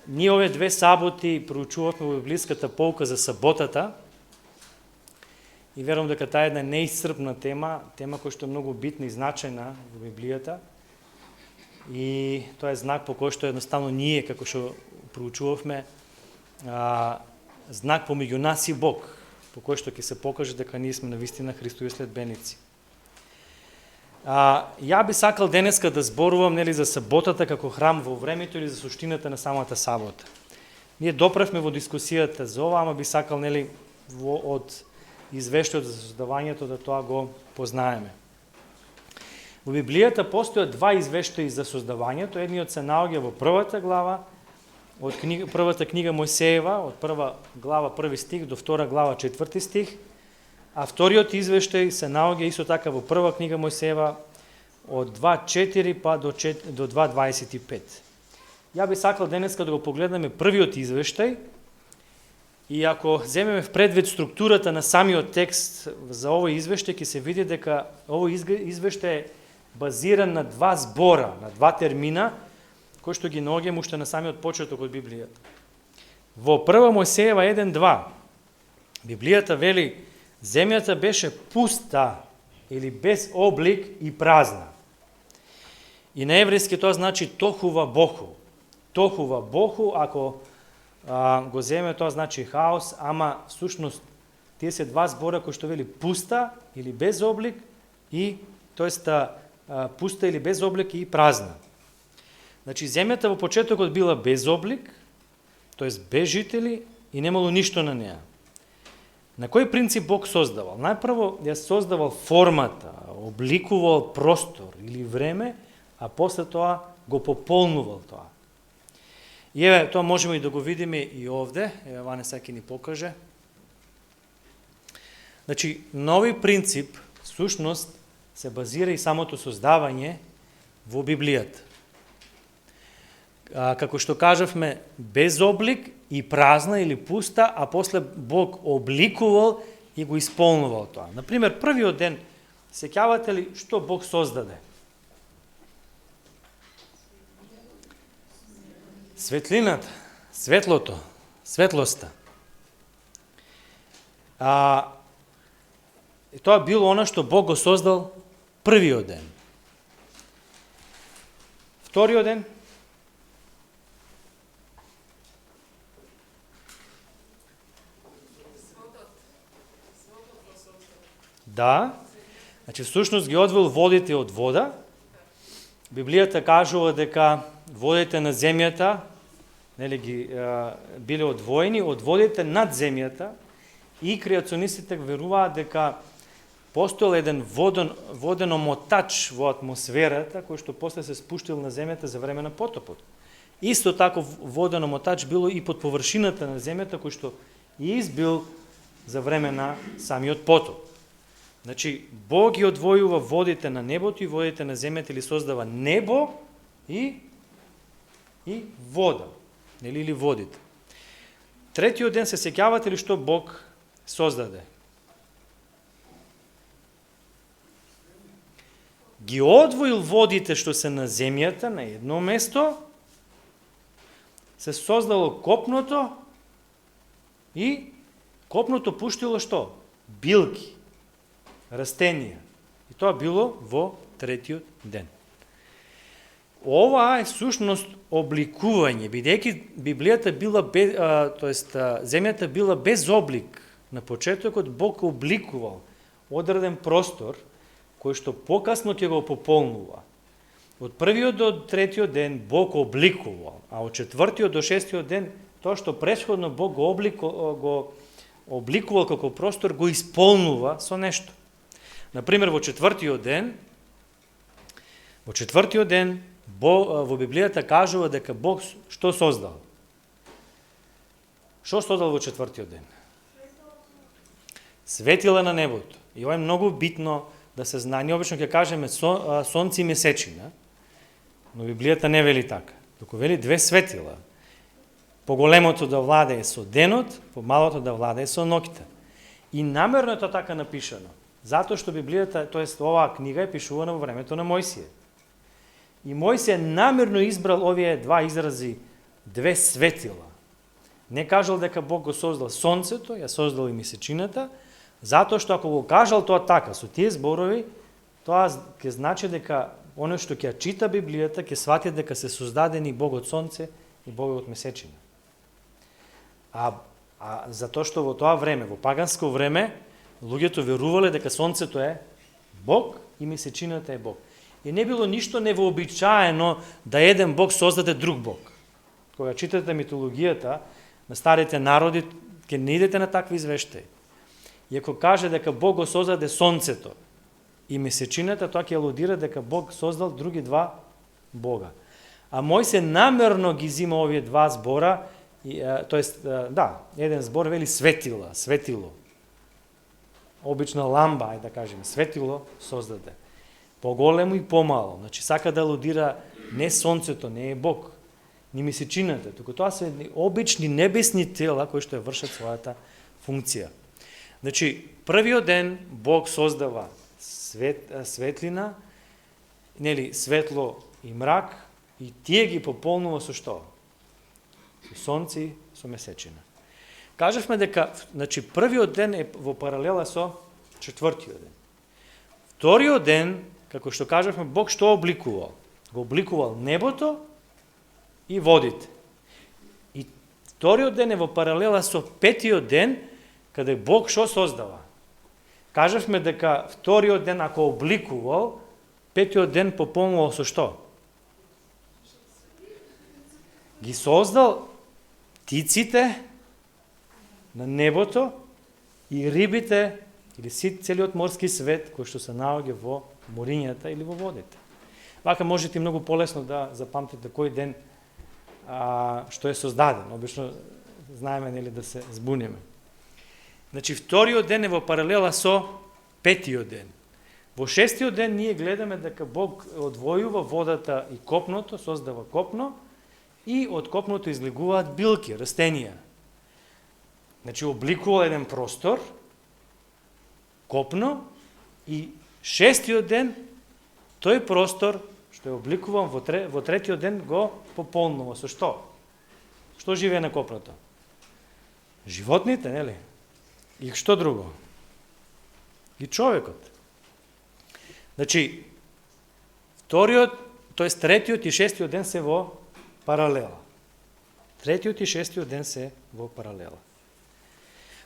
Ние овие 2 саботи проучувавме во библиската полка за саботата и верувам дека таа е една неисцрпна тема која што е многу битна и значајна во Библијата. И тоа е знак по кој што едноставно ние, како што проучувавме, знак помеѓу нас и Бог, по кој што ќе се покаже дека ние сме навистина Христови следбеници. Ја би сакал денеска да зборувам за саботата како храм во времето или за суштината на самата сабота. Ние допревме во дискусијата за ова, ама би сакал од извештајот за создавањето да тоа го познаеме. Во Библијата постојат 2 извештаи за создавањето. Едниот се наоѓа во првата глава од првата книга Мојсеева, од прва глава 1 стих до 2 глава 4 стих. А вториот извештај се наоѓа исто така во прва книга Мојсеева од 2.4 па до 2.25. Ја би сакал денеска да го погледнеме првиот извештај и ако земеме в предвид структурата на самиот текст за овој извештај, ќе се види дека овој извештај е базиран на 2 збора, на 2 термина, кои што ги наоѓаме уште на самиот почеток од Библијата. Во прва Мојсеева 1.2 Библијата вели: земјата беше пуста или без облик и празна. И на еврејски тоа значи тохува боху. Тохува боху, ако го земе, тоа значи хаос, ама всушност тие се 2 збора кои што вели пуста или без облик и пуста или без облик и празна. Значи земјата во почетокот била без облик, тоест без жители и немало ништо на неа. На кој принцип Бог создавал? Најпрво ја создавал формата, обликувал простор или време, а после тоа го пополнувал тоа. И еве, тоа можеме и да го видиме и овде, еве Ванеса ќе ни покаже. Значи, нови принцип, всушност, се базира и самото создавање во Библијата. Како што кажавме, без облик и празна или пуста, а после Бог обликувал и го исполнувал тоа. Например, првиот ден, сеќавате ли што Бог создаде? Светлината, светлото, светлоста. Тоа било она што Бог го создал првиот ден. Вториот ден, да, значи всушност ги одвил водите од вода. Библијата кажува дека водите на земјата ги биле одвоени од водите над земјата и креационистите веруваат дека постоел еден воден омотач во атмосферата кој што после се спуштил на земјата за време на потопот. Исто тако воден омотач било и под површината на земјата кој што избил за време на самиот потоп. Значи, Бог ги одвојува водите на небото и водите на земјата, или создава небо и вода, или водите. Третиот ден, се сеќавате ли што Бог создаде? Ги одвоил водите што се на земјата на едно место, се создало копното и копното пуштило што? Билки, растенија. И тоа било во третиот ден. Ова е всушност обликување, бидејќи Библијата била земјата била без облик. На почетокот Бог обликувал одреден простор кој што покасно ќе го пополнува. Од првиот до третиот ден Бог обликувал, а од 4-тиот до 6-тиот ден тоа што претходно Бог го обликувал како простор го исполнува со нешто. Например, во 4-тиот ден во Библијата кажува дека Бог што создал? Што создал во 4-тиот ден? Светила на небото. И ова е многу битно да се знае. Ние обично ќе кажеме сонце и месечина, но Библијата не вели така. Туку вели 2 светила. Поголемото да владее со денот, помалото да владее со ноќта. И намерно е тоа така напишано. Затоа што Библијата, тоест оваа книга е пишувана во времето на Мојсија. И Мојсија намерно избрал овие два изрази, две светила. Не кажал дека Бог го создал сонцето, ја создал и месечината, затоа што ако го кажал тоа така, со тие зборови, тоа ќе значи дека оно што ќе чита Библијата, ќе свати дека се создадени Богот сонце и Богот месечина. А затоа што во тоа време, во паганско време, луѓето верувале дека сонцето е Бог и месечината е Бог. И не било ништо невообичаено да еден Бог создаде друг Бог. Кога читате митологијата на старите народи, ќе не идете на такви извештаи. И ако каже дека Бог го создаде сонцето и месечината, тоа ќе алудира дека Бог создал други два Бога. А Мојсе намерно ги зима овие два збора, тоест, еден збор вели светила, светило. Обична ламба, да кажеме, светило создаде. Поголемо и помало. Значи, сака да алудира не сонцето, не е Бог, ни месечината, туку тоа се обични небесни тела кои што ја вршат својата функција. Значи, првиот ден Бог создава светлина, нели, светло и мрак, и тие ги пополнува со што? Со сонце, со месечина. Кажавме дека, значи, првиот ден е во паралела со четвртиот ден. Вториот ден, како што кажавме, Бог што обликувал? Го обликувал небото и водите. И вториот ден е во паралела со петиот ден, каде Бог што создава? Кажавме дека вториот ден ако обликувал, петиот ден пополнувал со што? Ги создал птиците на небото и рибите или целиот морски свет кој што се наоѓа во морињата или во водите. Вака можете многу полесно да запамтите кој ден што е создаден. Обично знаеме, нели, да се збуниме. Значи, вториот ден е во паралела со петиот ден. Во шестиот ден ние гледаме дека Бог одвојува водата и копното, создава копно, и од копното излегуваат билки, растенија. Значи, обликува еден простор, копно, и шестиот ден, тој простор, што е обликуван во третиот ден, го пополнува. Со што? Што живее на копното? Животните, нели? И што друго? И човекот. Значи, третиот и шестиот ден се во паралела. Третиот и шестиот ден се во паралела.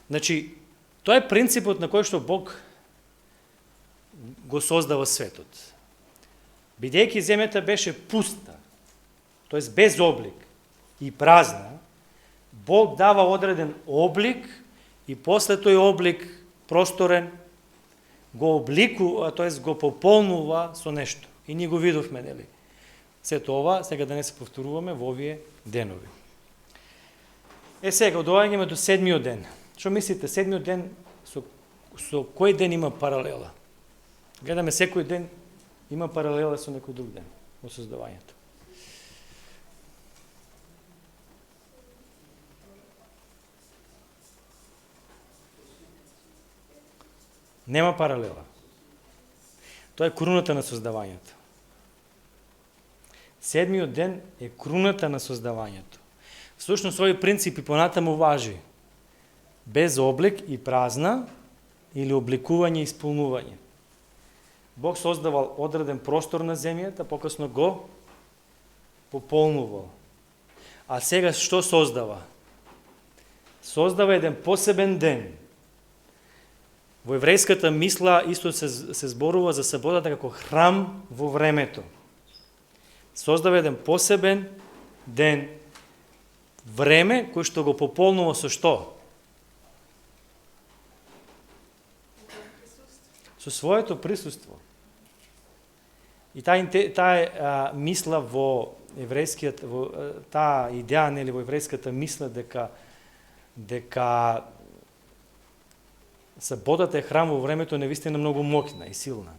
Значи, тоа е принципот на кој што Бог го создава светот. Бидејќи земјата беше пуста, тоест без облик и празна, Бог дава одреден облик и после тој облик просторен го обликува, тоест го пополнува со нешто. И ние го видовме, нели? Сето ова, сега да не се повторуваме во овие денови. Сега, доаѓаме до седмиот ден. Што мислите, седмиот ден, со кој ден има паралела? Гледаме, секој ден има паралела со некој друг ден во создавањето. Нема паралела. Тоа е круната на создавањето. Седмиот ден е круната на создавањето. Всушност, овој принцип и понатаму важи. Без облик и празна, или обликување и исполнување. Бог создавал одреден простор на земјата, покасно го пополнувал. А сега што создава? Создава еден посебен ден. Во еврејската мисла исто се зборува за саботата како храм во времето. Создава еден посебен ден, време кој што го пополнува со што? Со своето присуство. И таа мисла во еврејскиот, таа идеја, нели, во еврејската мисла дека саботата е храм во времето, невистина многу моќна и силна.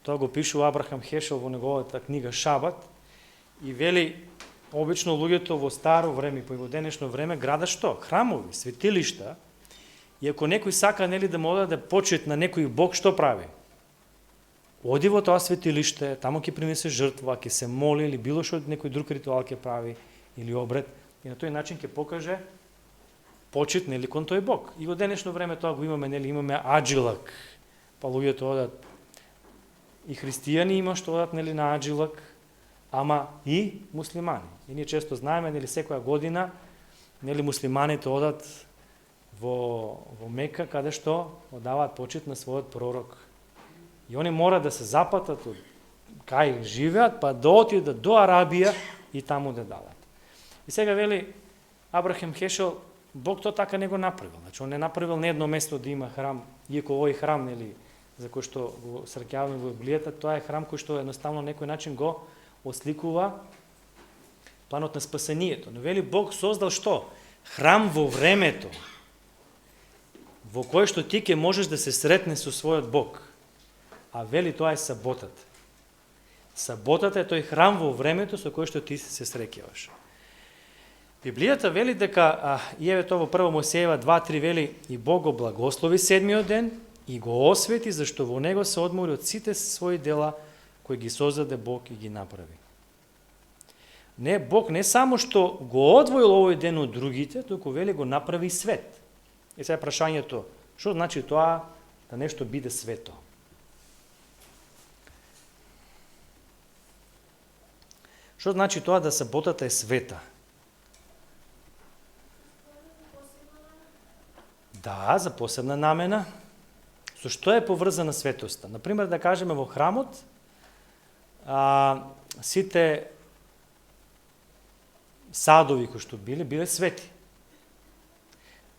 Тоа го пишува Абрахам Хешел во неговата книга Шабат и вели, обично луѓето во старо време и во денешно време градат што? Храмови, светилишта. И ако некој сака, нели, да му одаде почит на некој Бог, што прави? оди во тоа светилиште, тамо ќе принесе жртва, ќе се моли или било што некој друг ритуал ќе прави или обред и на тој начин ќе покаже почит нели кон тој Бог. И во денешно време тоа го имаме, нели имаме аджилак. Па луѓето одат и христијани има што одат нели на аджилак, ама и муслимани. И ние често знаеме нели секоја година нели муслиманите одат во Мека каде што одаваат почит на својот пророк. И они мора да се запатат од кај живеат, па да отидат до Арабија и таму да дадат. И сега вели Абрахам Хешел, Бог то така не го направил. Значи он не направил не едно место да има храм, иако овој храм нели за кој што го среќаваме во Библијата, тоа е храм кој што едноставно на некој начин го осликува планот на спасението. Но вели Бог создал што? Храм во времето, во кој што ти ќе можеш да се сретне со својот Бог. А вели тоа е саботата. Саботата е тој храм во времето со кој што ти се среќаваш. Библијата вели дека, и еве тоа во 1 Мојсеева 2:3 вели, и Бог го благослови седмиот ден и го освети, зашто во него се одмори од сите своји дела кои ги создаде Бог и ги направи. Не, Бог не само што го одвоил овој ден од другите, туку вели го направи свет. И сега прашањето, што значи тоа да нешто биде свето? Што значи тоа да саботата е света? Да, за посебна намена. Со што е поврзана светоста? Например, да кажеме во храмот, сите садови кои што биле свети.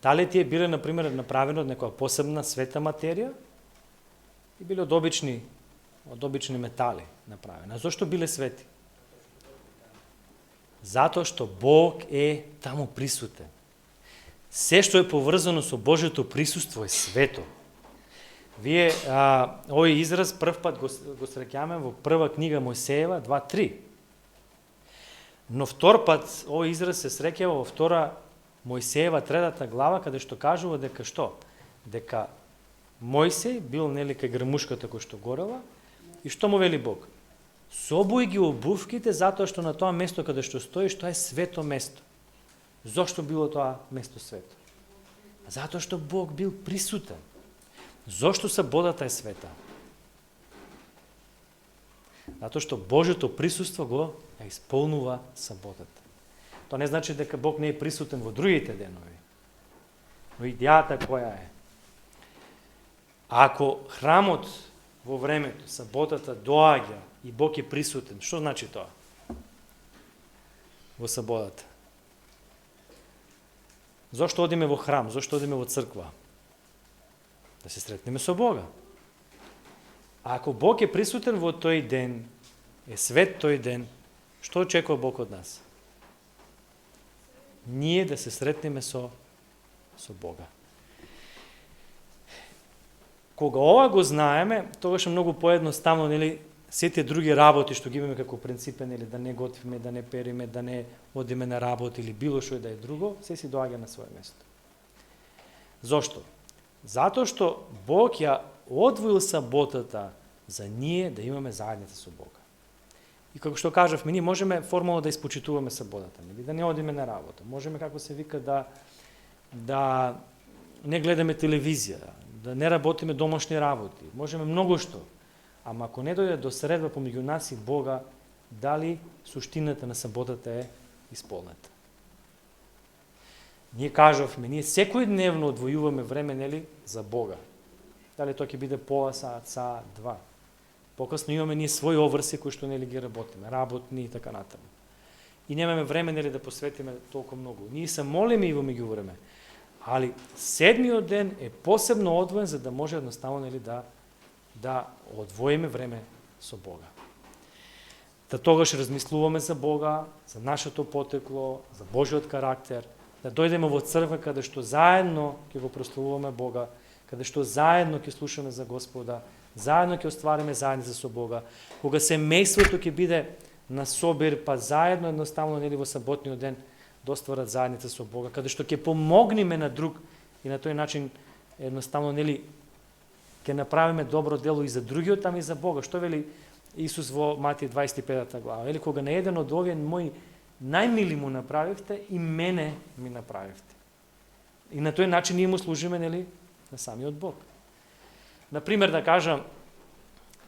Дали тие биле, например, направено од некоја посебна света материја и биле од обични метали направени. А зошто биле свети? Затоа што Бог е таму присутен. Се што е поврзано со Божјото присуство е свето. Вие овој израз прв пат го среќаме во прва книга Мојсеева 2:3. Но втор пат овој израз се среќава во втора Мојсеева 3 глава, каде што кажува дека што? Дека Мојсеј бил нели кај грмушката кој што горела и што му вели Бог? Собој ги обувките затоа што на тоа место каде што стоиш, тоа е свето место. Зошто било тоа место свето? Затоа што Бог бил присутен. Зошто саботата е света? Затоа што Божјото присуство го исполнува саботата. Тоа не значи дека Бог не е присутен во другите денови. Но идејата која е? Ако храмот во времето, саботата доаѓа и Бог е присутен, што значи тоа? Во саботата. Зошто одиме во храм? Зошто одиме во црква? Да се сретнеме со Бога. А ако Бог е присутен во тој ден, е свет тој ден, што очекува Бог од нас? Ние да се сретнеме со Бога. Кога ова го знаеме, тогаш е многу поедноставно, нели, сите други работи што ги имаме како принципе, нели, да не готвиме, да не периме, да не одиме на работа или било што да е друго, се си доаѓа на свое место. Зошто? Затоа што Бог ја одвоил саботата за ние да имаме заедница со Бога. И како што кажавме, ние можеме формално да испочитуваме саботата, нели, да не одиме на работа. Можеме, како се вика, да не гледаме телевизија, да не работиме домашни работи. Можеме многу што. Ама ако не дојде до средба помеѓу нас и Бога, дали суштината на саботата е исполнета? Ние кажавме, ние секојдневно одвојуваме време, нели, за Бога. Дали тоа ќе биде пола саат, саат, 2. Покасно имаме ние своји оврси кои што нели ги работиме, работни и така натаму. И немаме време, нели, да посветиме толку многу. Ние се молиме и во меѓувреме. Али седмиот ден е посебно одвоен за да може едноставно, нели, да одвоиме време со Бога. Да тогаш размислуваме за Бога, за нашето потекло, за Божиот карактер, да дојдеме во црква каде што заедно ќе го прославуваме Бога, каде што заедно ќе слушаме за Господа, заедно ќе оствариме заедница со Бога. Кога семејството ќе биде на собир, па заедно едноставно, нели, во саботниот ден да остварат заедница со Бога, каде што ќе помогнеме на друг и на тој начин едноставно, нели, ќе направиме добро дело и за другиот, ама и за Бога. Што вели Исус во Матија 25 глава? Вели, кога на еден од овие мои најмили му направивте, и мене ми направивте. И на тој начин ние му служиме, нели, на самиот Бог. Например, да кажам,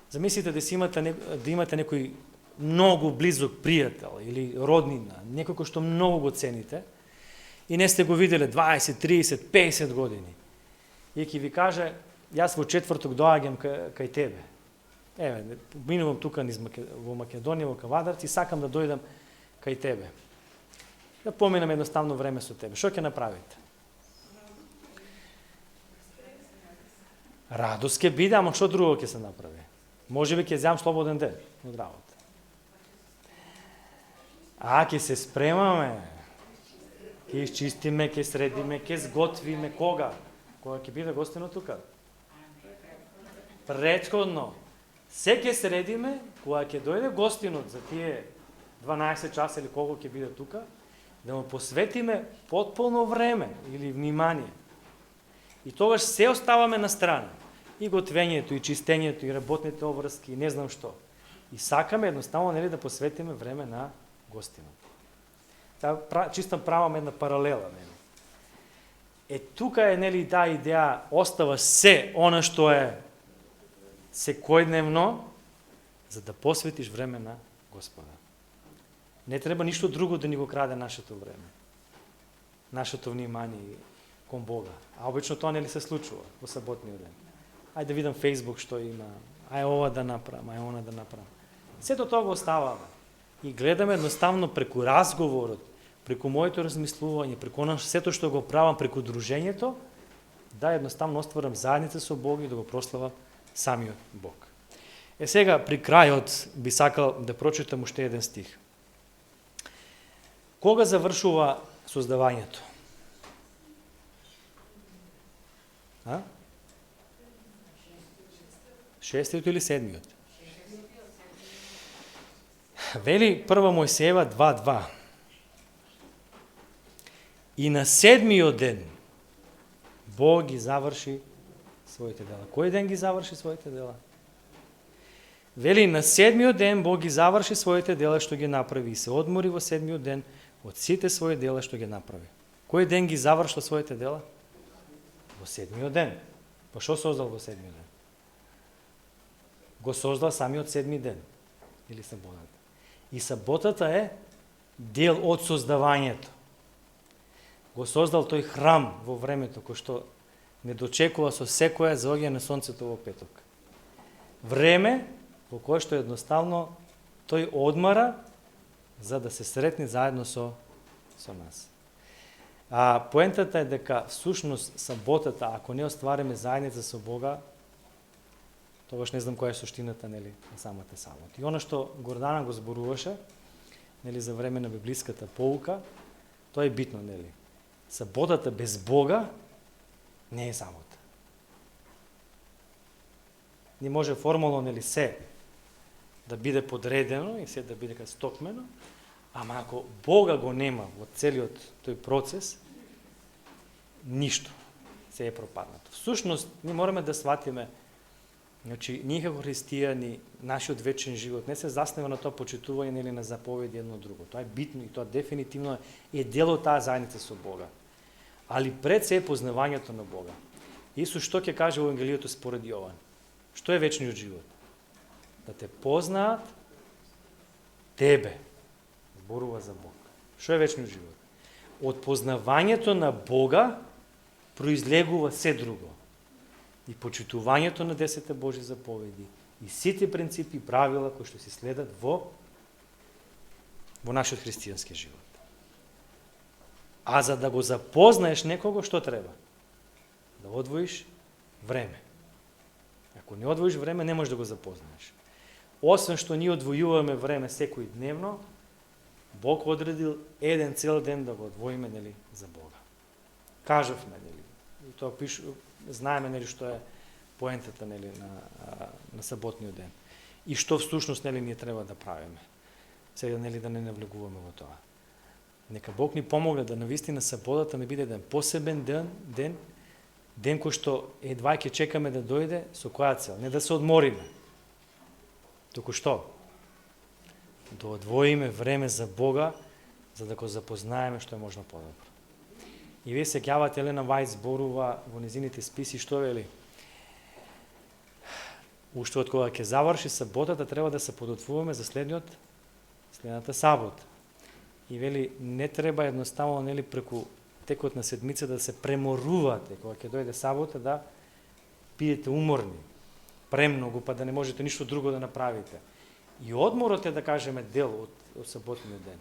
замислите да имате некој многу близок пријател или роднина, некој кој што многу го цените, и не сте го виделе 20, 30, 50 години. И ќе ви каже, јас во четврток доаѓам кај тебе. Еве, минувам тука во Македонија, во Кавадарци, и сакам да дојдам кај тебе. Да поминам едноставно време со тебе. Што ќе направите? Радост ќе биде, ама што друго ќе се направи? Може би ќе земам слободен ден од работа. Ќе се спремаме, ќе изчистиме, ќе средиме, ќе сготвиме. Кога? Кога ќе биде гостино тука? Претходно. Се ќе средиме, кога ќе дојде гостинот за тие 12 часа или колку ќе биде тука, да му посветиме потполно време или внимание. И тогаш се оставаме на страна. И готвењето, и чистењето, и работните обврски, и не знам што. И сакаме едноставно, нели, да посветиме време на гостинот. Чисто правам една паралела, нели. Тука е, нели, таа идеја, остава се она што е секојдневно, за да посветиш време на Господа. Не треба ништо друго да ни го краде нашето време, нашето внимание кон Бога. А обично тоа нели се случува во саботниот ден. Ајде да видам Facebook што има, ај ова да направам, ај она да направам. Сето тоа го оставаме и гледаме едноставно преку разговорот, преку моето размислување, преку сето што го правам, преку дружењето, да едноставно остварам заедница со Бога и да го прославам самиот Бог. Сега при крајот би сакал да прочитам уште еден стих. Кога завршува создавањето? Шестиот или седмиот? Вели 1 Мојсеева 2.2. И на седмиот ден Бог ги заврши своите дела. Кој ден ги заврши своите дела? Вели, на седмиот ден Бог ги заврши своите дела што ги направи и се одмори во седмиот ден од сите своји дела што ги направи. Кој ден ги завршил своите дела? Во седмиот ден. Па што создал во седмиот ден? Го создал самиот седми ден. Или саботата. И саботата е дел од создавањето. Го создал тој храм во времето кој што не дочекува со секоја заоѓање на сонцето во петок. Време во кое што едноставно тој одмара за да се сретне заедно со нас. Поентата е дека всушност саботата, ако не оствариме заедница со Бога, тогаш не знам која е суштината, нели, на самата сабота. И она што Гордана го зборуваше, нели, за време на библиската поука, тоа е битно, нели. Саботата без Бога не е сабота. Не може формално, нели, се да биде подредено и се да биде стокмено, ама ако Бога го нема во целиот тој процес, ништо се е пропаднато. Всушност, ние мораме да сватиме, значи, ние како христијани, нашиот вечен живот не се заснема на тоа почитување или на заповеди едно друго. Тоа е битно и тоа дефинитивно е дел од таа заедница со Бога. Али пред се е познавањето на Бога. Исус што ќе каже во Евангелието според Јован? Што е вечниот живот? Да те познаат тебе. Зборува за Бог. Што е вечниот живот? Од познавањето на Бога произлегува се друго. И почитувањето на 10 Божи заповеди, и сите принципи и правила кои што се следат во нашиот христијански живот. А за да го запознаеш некого, што треба? Да одвоиш време. Ако не одвоиш време, не можеш да го запознаеш. Освен што ние одвојуваме време секој дневно, Бог одредил еден цел ден да го одвоиме, нели, за Бога. Кажавме, нели, и тоа знаеме, нели, што е поентата, нели, на саботниот ден. И што всушност, нели, ние треба да правиме. Сега, нели, да не навлегуваме во тоа. Нека Бог ни помогне да навистина саботата не биде еден посебен ден Ден кој што едва ќе чекаме да дојде, со која цел? Не да се одмориме, туку што? Да одвоиме време за Бога, за да го запознаеме што е можно подобро. И вие сеќавате Елена Вајт зборува во незините списи што вели? Уште од кога ќе заврши саботата, треба да се подготвуваме за следната сабота. И вели, не треба едноставно нели преку текот на седмица да се преморувате, кога ќе дојде сабота, да бидете уморни, премногу, па да не можете ништо друго да направите. И одморот е, да кажеме, дел од саботниот ден.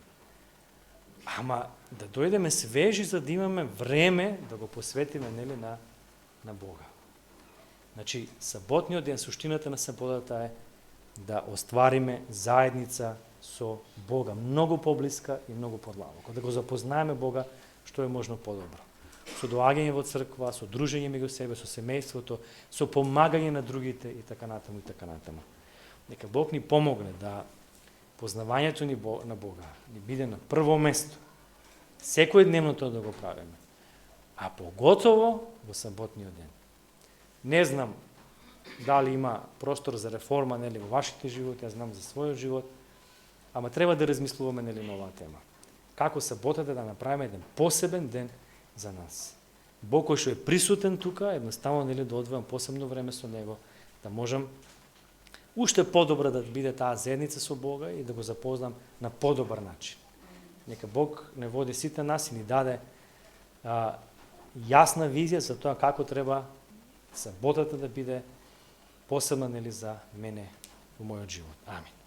Ама да дојдеме свежи за да имаме време да го посветиме нели на Бога. Значи, саботниот ден, суштината на саботата е да оствариме заедница со Бога, многу поблиска и многу подлабоко. Да го запознаеме Бога што е можно подобро. Со доаѓање во црква, со дружење меѓу себе, со семејството, со помагање на другите и така натаму и така натаму. Нека Бог ни помогне да познавањето ни на Бога ни биде на прво место. Секој дневно тоа да го правиме. А поготово во саботниот ден. Не знам дали има простор за реформа нели во вашите животи, јас знам за својот живот, ама треба да размислуваме нели на оваа тема. Како саботата да направиме еден посебен ден за нас. Бог кој што е присутен тука, едноставно нели да одвојам посебно време со него, да можам уште подобро да биде таа заедница со Бога и да го запознам на подобар начин. Нека Бог не води сите нас и ни даде јасна визија за тоа како треба саботата да биде посебна нели за мене во мојот живот. Амин.